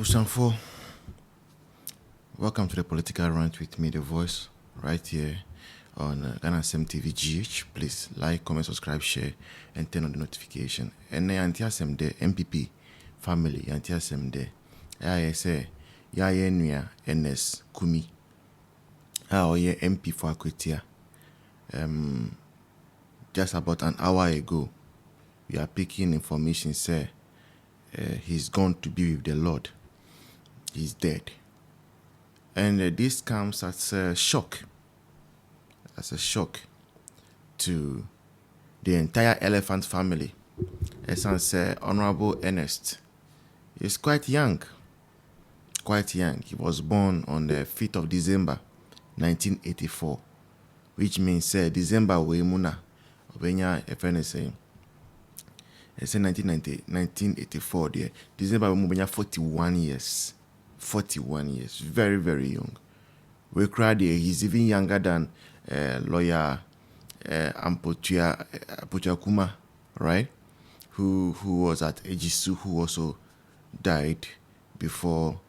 Abusanfo, welcome to the Political Rant with me, The Voice, right here on Ghana TV GH. Please like, comment, subscribe, share, and turn on the notification. And anti-asem the MPP family, anti-asem the AyEka, Yaya Ernest Kumi, Oye MP for Akwetia. Just about an hour ago, we are picking information, say he's gone to be with the Lord. He's dead. And this comes as a shock. As a shock to the entire elephant family. As I say, Honorable Ernest is quite young. Quite young. He was born on the 5th of December, 1984. Which means December Weimuna. Obenya FN saying. It's 1984 there. December Weimuna 41 years. 41 years. Very, very young. We cried there. He's even younger than lawyer Ampotya right? Who was at Ejisu, who also died before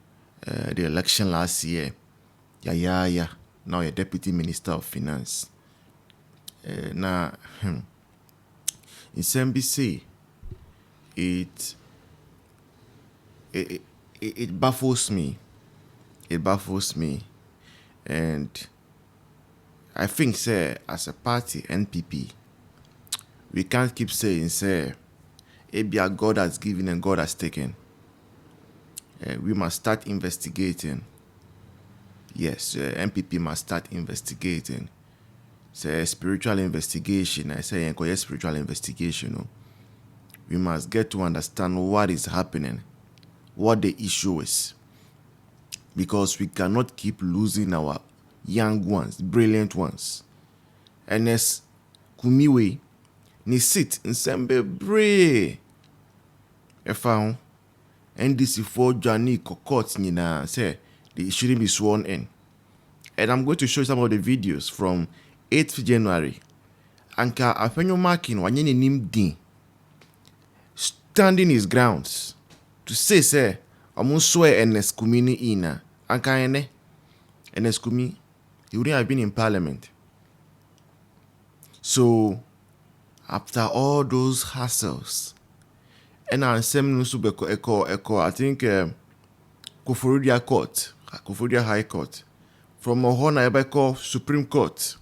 the election last year. Yaya, now a deputy minister of finance. Now, in CNBC, it baffles me. It baffles me. And I think, as a party, NPP, we can't keep saying, Ebia God has given and God has taken. We must start investigating. Yes, NPP must start investigating. Spiritual investigation. I say, spiritual investigation. We must get to understand what is happening, what the issue is. Because we cannot keep losing our young ones, brilliant ones. Ernest Kumi ni sit nsembe bre. Efa NDC for Johnny Kokot nina say they shouldn't be sworn in. And I'm going to show you some of the videos from 8th January. Anka Afenyo Markin wanyene nimdi standing his grounds to say amun swear Ernest Kumi ni ina. Anka ene Ernest Kumi, he wouldn't have been in Parliament. So after all those hassles, and I think Koforidua High Court, from Ohona Ebeko Supreme Court,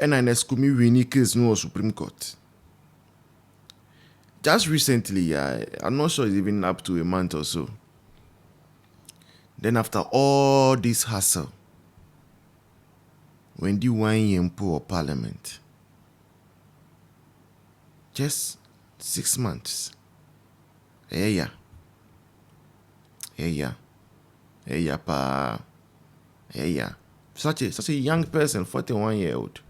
and Ernest Kumi winning case no Supreme Court. Just recently, I'm not sure it's even up to a month or so. Then after all this hassle, when the one poor Parliament, just 6 months. Yeah. Such a young person, 41-year-old.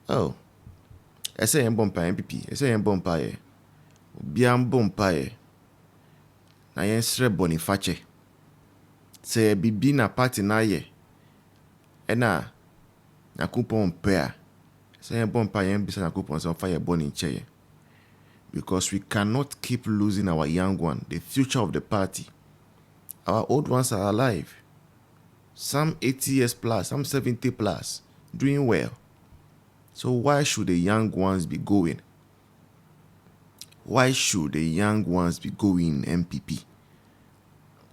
Oh. I say I'm bompa MPP. I say I'm bompa ye. Biam bompa ye. Na yensre Boniface. Say bibi na party na ye. Ena na kupon pair. Say I'm bompa ye bisa na kupon so fire born in chair. Because we cannot keep losing our young one, the future of the party. Our old ones are alive. Some 80 years plus, some 70 plus, doing well. So why should the young ones be going? Why should the young ones be going MPP?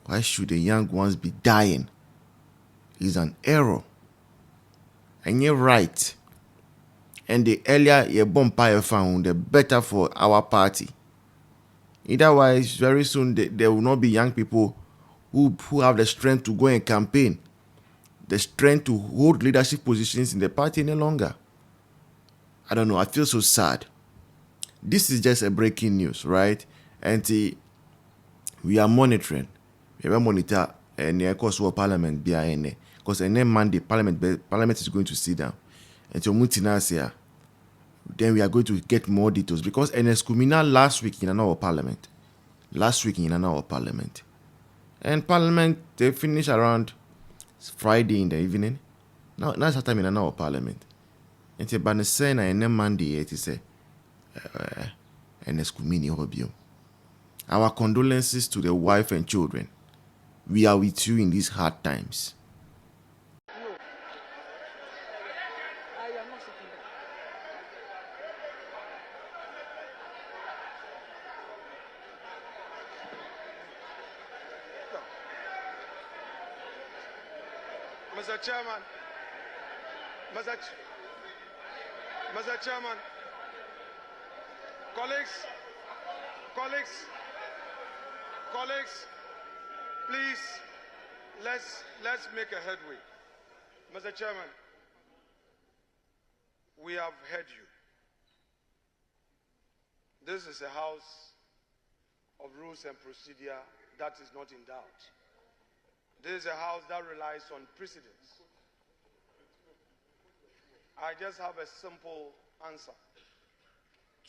Why should the young ones be dying? It's an error. And you're right. And the earlier your bonfire found, the better for our party. Otherwise, very soon there will not be young people who have the strength to go and campaign, the strength to hold leadership positions in the party any longer. I don't know. I feel so sad. This is just a breaking news, right? And we are monitoring. We will monitor the course of Parliament because next Monday Parliament is going to sit down. And so then we are going to get more details because Ernest Kumi last week in our Parliament. And Parliament they finish around Friday in the evening. Now that's the time in our Parliament. And say but say na next Monday it is Ernest Kumi ni obio. Our condolences to the wife and children. We are with you in these hard times. Mr. Chairman, Mr. Chairman, colleagues, please, let's make a headway. Mr. Chairman, we have heard you. This is a house of rules and procedure that is not in doubt. This is a house that relies on precedence. I just have a simple answer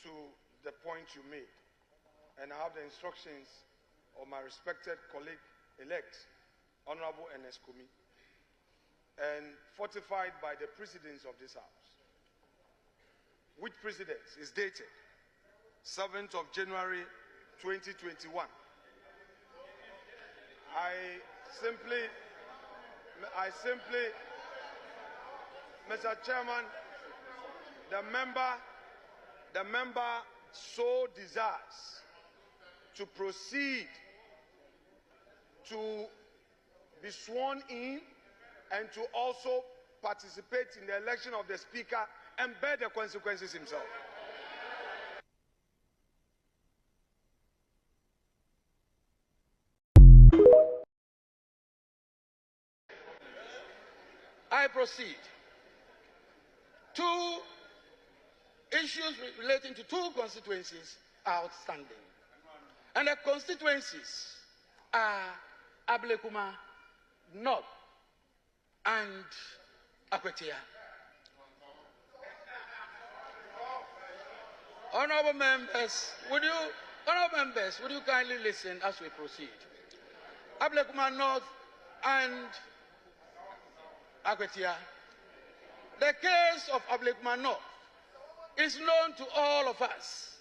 to the point you made. And I have the instructions of my respected colleague-elect, Honorable Ernest Kumi, and fortified by the precedence of this house, which precedence is dated 7th of January 2021. I simply, Mr. Chairman, the member so desires to proceed to be sworn in and to also participate in the election of the Speaker and bear the consequences himself. I proceed. Two issues relating to two constituencies are outstanding. And the constituencies are Ablekuma North and Akwetia. Honorable members, would you kindly listen as we proceed? Ablekuma North and Akwetia. The case of Ablekuma North is known to all of us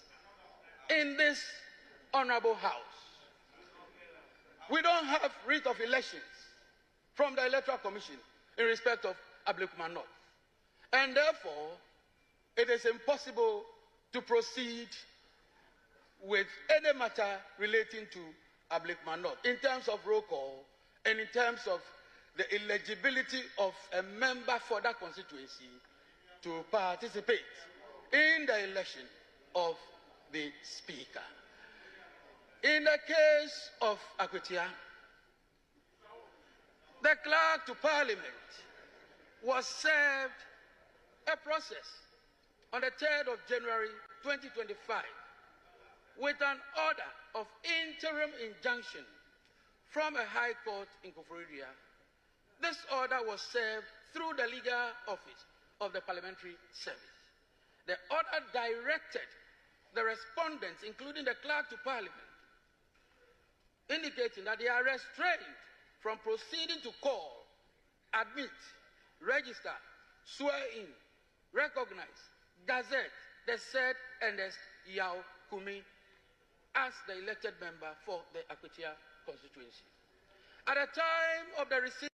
in this honorable house. We don't have writ of elections from the Electoral Commission in respect of Ablekuma North. And therefore, it is impossible to proceed with any matter relating to Ablekuma North in terms of roll call and in terms of the eligibility of a member for that constituency to participate in the election of the Speaker. In the case of Akwetia, the clerk to Parliament was served a process on the 3rd of January 2025 with an order of interim injunction from a high court in Koforidua. This order was served through the legal office of the Parliamentary Service. The order directed the respondents, including the clerk to Parliament, indicating that they are restrained from proceeding to call, admit, register, swear in, recognize, gazette the said Ernest Kumi as the elected member for the Akwetia constituency. At the time of the receipt